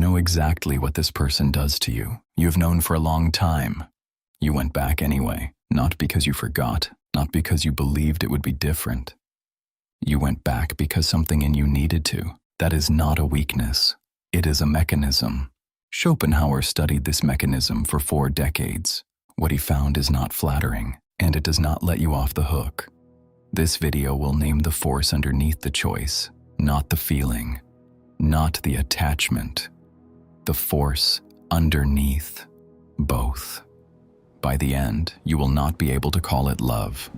know exactly what this person does to you. You've known for a long time. You went back anyway, not because you forgot, not because you believed it would be different. You went back because something in you needed to. That is not a weakness. It is a mechanism. Schopenhauer studied this mechanism for 4 decades. What he found is not flattering, and it does not let you off the hook. This video will name the force underneath the choice, not the feeling, not the attachment. The force underneath both. By the end, you will not be able to call it love.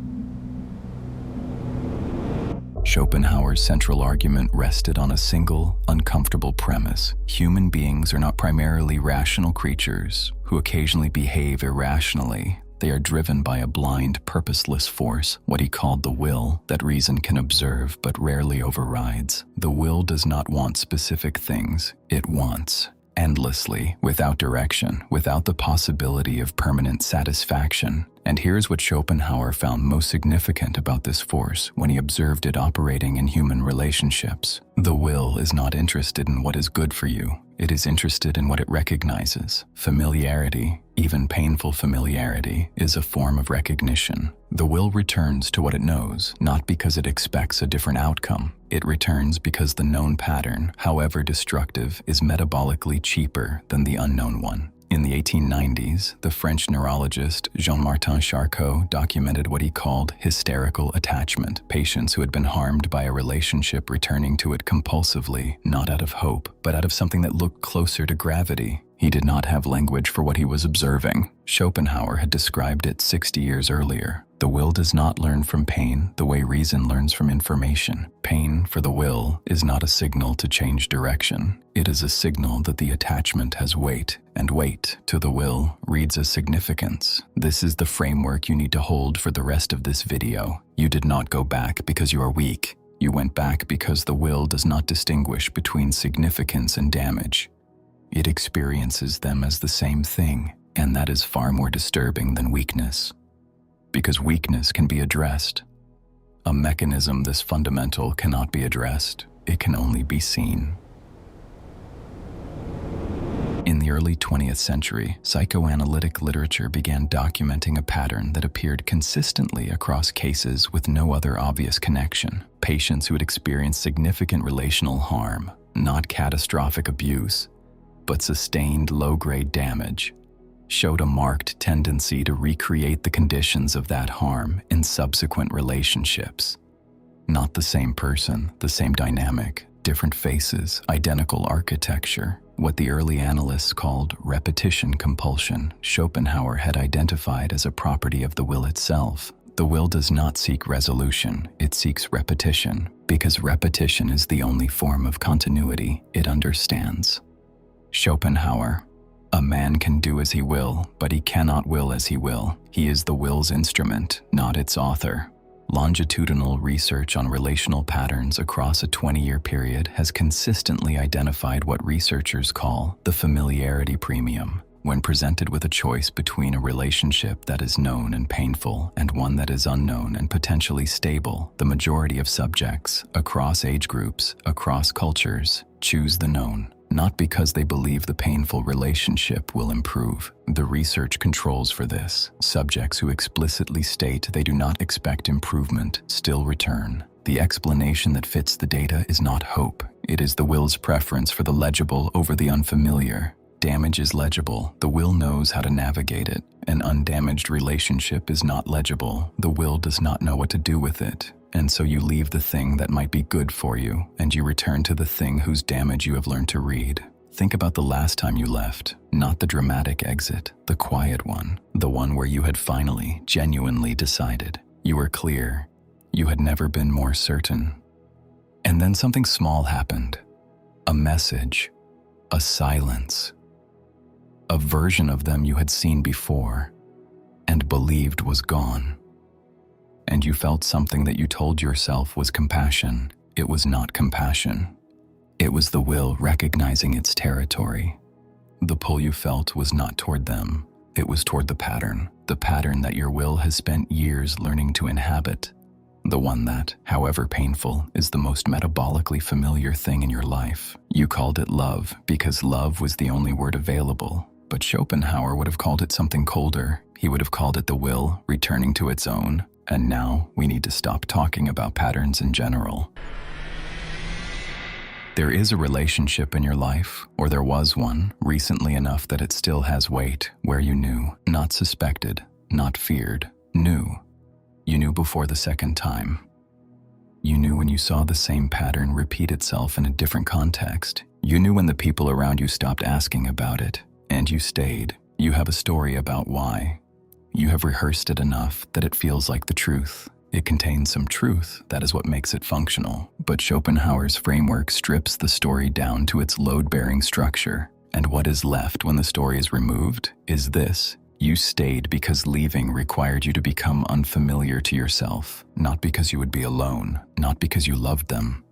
Schopenhauer's central argument rested on a single, uncomfortable premise. Human beings are not primarily rational creatures who occasionally behave irrationally. They are driven by a blind, purposeless force, what he called the will, that reason can observe but rarely overrides. The will does not want specific things. It wants endlessly, without direction, without the possibility of permanent satisfaction. And here's what Schopenhauer found most significant about this force when he observed it operating in human relationships. The will is not interested in what is good for you. It is interested in what it recognizes. Familiarity, even painful familiarity, is a form of recognition. The will returns to what it knows, not because it expects a different outcome. It returns because the known pattern, however destructive, is metabolically cheaper than the unknown one. In the 1890s, the French neurologist Jean-Martin Charcot documented what he called hysterical attachment, patients who had been harmed by a relationship returning to it compulsively, not out of hope, but out of something that looked closer to gravity. He did not have language for what he was observing. Schopenhauer had described it 60 years earlier. The will does not learn from pain the way reason learns from information. Pain for the will is not a signal to change direction. It is a signal that the attachment has weight, and weight to the will reads as significance. This is the framework you need to hold for the rest of this video. You did not go back because you are weak. You went back because the will does not distinguish between significance and damage. It experiences them as the same thing, and that is far more disturbing than weakness. Because weakness can be addressed. A mechanism this fundamental cannot be addressed. It can only be seen. In the early 20th century, psychoanalytic literature began documenting a pattern that appeared consistently across cases with no other obvious connection. Patients who had experienced significant relational harm, not catastrophic abuse, but sustained low-grade damage, showed a marked tendency to recreate the conditions of that harm in subsequent relationships. Not the same person, the same dynamic, different faces, identical architecture. What the early analysts called repetition compulsion, Schopenhauer had identified as a property of the will itself. The will does not seek resolution, it seeks repetition, because repetition is the only form of continuity it understands. Schopenhauer: a man can do as he will, but he cannot will as he will. He is the will's instrument, not its author. Longitudinal research on relational patterns across a 20-year period has consistently identified what researchers call the familiarity premium. When presented with a choice between a relationship that is known and painful and one that is unknown and potentially stable, the majority of subjects, across age groups, across cultures, choose the known. Not because they believe the painful relationship will improve. The research controls for this. Subjects who explicitly state they do not expect improvement still return. The explanation that fits the data is not hope. It is the will's preference for the legible over the unfamiliar. Damage is legible. The will knows how to navigate it. An undamaged relationship is not legible. The will does not know what to do with it. And so you leave the thing that might be good for you, and you return to the thing whose damage you have learned to read. Think about the last time you left, not the dramatic exit, the quiet one, the one where you had finally, genuinely decided. You were clear. You had never been more certain. And then something small happened. A message, a silence, a version of them you had seen before and believed was gone. And you felt something that you told yourself was compassion. It was not compassion. It was the will recognizing its territory. The pull you felt was not toward them. It was toward the pattern that your will has spent years learning to inhabit. The one that, however painful, is the most metabolically familiar thing in your life. You called it love because love was the only word available. But Schopenhauer would have called it something colder. He would have called it the will returning to its own. And now we need to stop talking about patterns in general. There is a relationship in your life, or there was one, recently enough that it still has weight, where you knew, not suspected, not feared, knew. You knew before the second time. You knew when you saw the same pattern repeat itself in a different context. You knew when the people around you stopped asking about it, and you stayed. You have a story about why. You have rehearsed it enough that it feels like the truth. It contains some truth, that is what makes it functional. But Schopenhauer's framework strips the story down to its load-bearing structure. And what is left when the story is removed is this. You stayed because leaving required you to become unfamiliar to yourself, not because you would be alone, not because you loved them,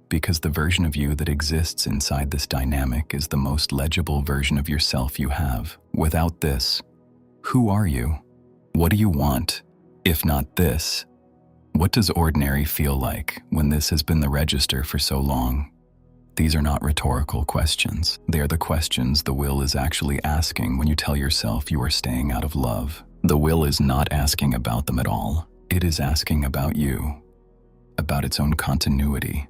because the version of you that exists inside this dynamic is the most legible version of yourself you have. Without this, who are you? What do you want, if not this? What does ordinary feel like when this has been the register for so long? These are not rhetorical questions. They are the questions the will is actually asking when you tell yourself you are staying out of love. The will is not asking about them at all. It is asking about you, about its own continuity,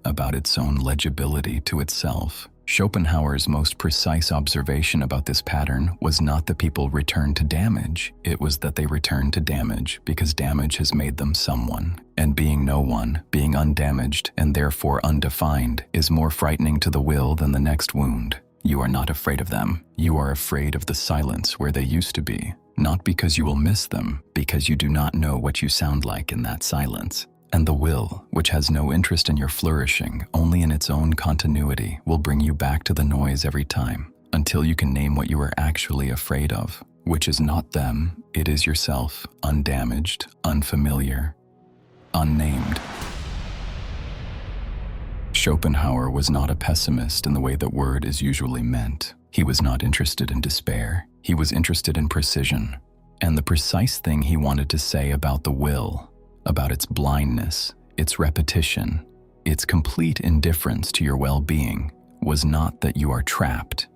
about its own legibility to itself. Schopenhauer's most precise observation about this pattern was not that people return to damage. It was that they return to damage because damage has made them someone. And being no one, being undamaged, and therefore undefined, is more frightening to the will than the next wound. You are not afraid of them. You are afraid of the silence where they used to be. Not because you will miss them, because you do not know what you sound like in that silence. And the will, which has no interest in your flourishing, only in its own continuity, will bring you back to the noise every time, until you can name what you are actually afraid of, which is not them, it is yourself, undamaged, unfamiliar, unnamed. Schopenhauer was not a pessimist in the way that word is usually meant. He was not interested in despair. He was interested in precision. And the precise thing he wanted to say about the will, about its blindness, its repetition, its complete indifference to your well-being, was not that you are trapped.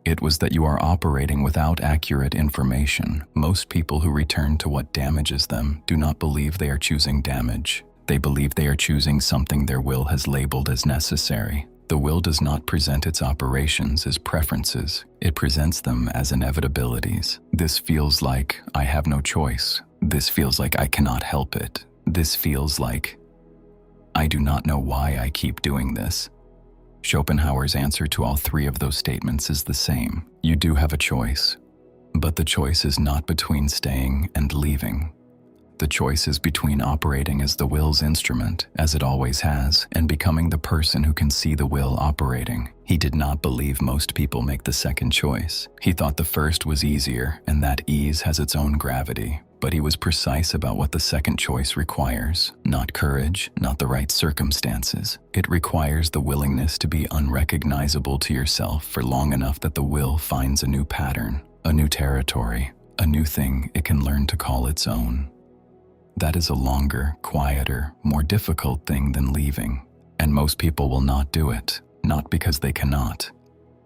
It was that you are operating without accurate information. Most people who return to what damages them do not believe they are choosing damage. They believe they are choosing something their will has labeled as necessary. The will does not present its operations as preferences. It presents them as inevitabilities. This feels like I have no choice. This feels like I cannot help it. This feels like I do not know why I keep doing this. Schopenhauer's answer to all three of those statements is the same. You do have a choice, but the choice is not between staying and leaving. The choice is between operating as the will's instrument, as it always has, and becoming the person who can see the will operating. He did not believe most people make the second choice. He thought the first was easier, and that ease has its own gravity. But he was precise about what the second choice requires. Not courage, not the right circumstances. It requires the willingness to be unrecognizable to yourself for long enough that the will finds a new pattern, a new territory, a new thing it can learn to call its own. That is a longer, quieter, more difficult thing than leaving. And most people will not do it, not because they cannot,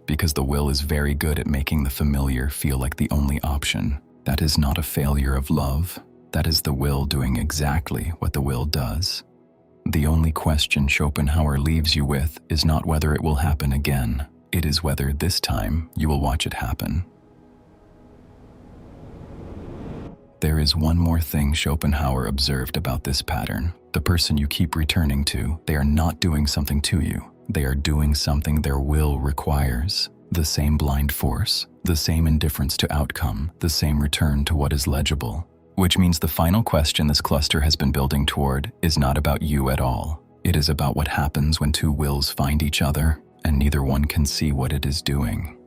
because the will is very good at making the familiar feel like the only option. That is not a failure of love. That is the will doing exactly what the will does. The only question Schopenhauer leaves you with is not whether it will happen again. It is whether this time you will watch it happen. There is one more thing Schopenhauer observed about this pattern. The person you keep returning to, they are not doing something to you. They are doing something their will requires. The same blind force, the same indifference to outcome, the same return to what is legible. Which means the final question this cluster has been building toward is not about you at all. It is about what happens when two wills find each other, and neither one can see what it is doing.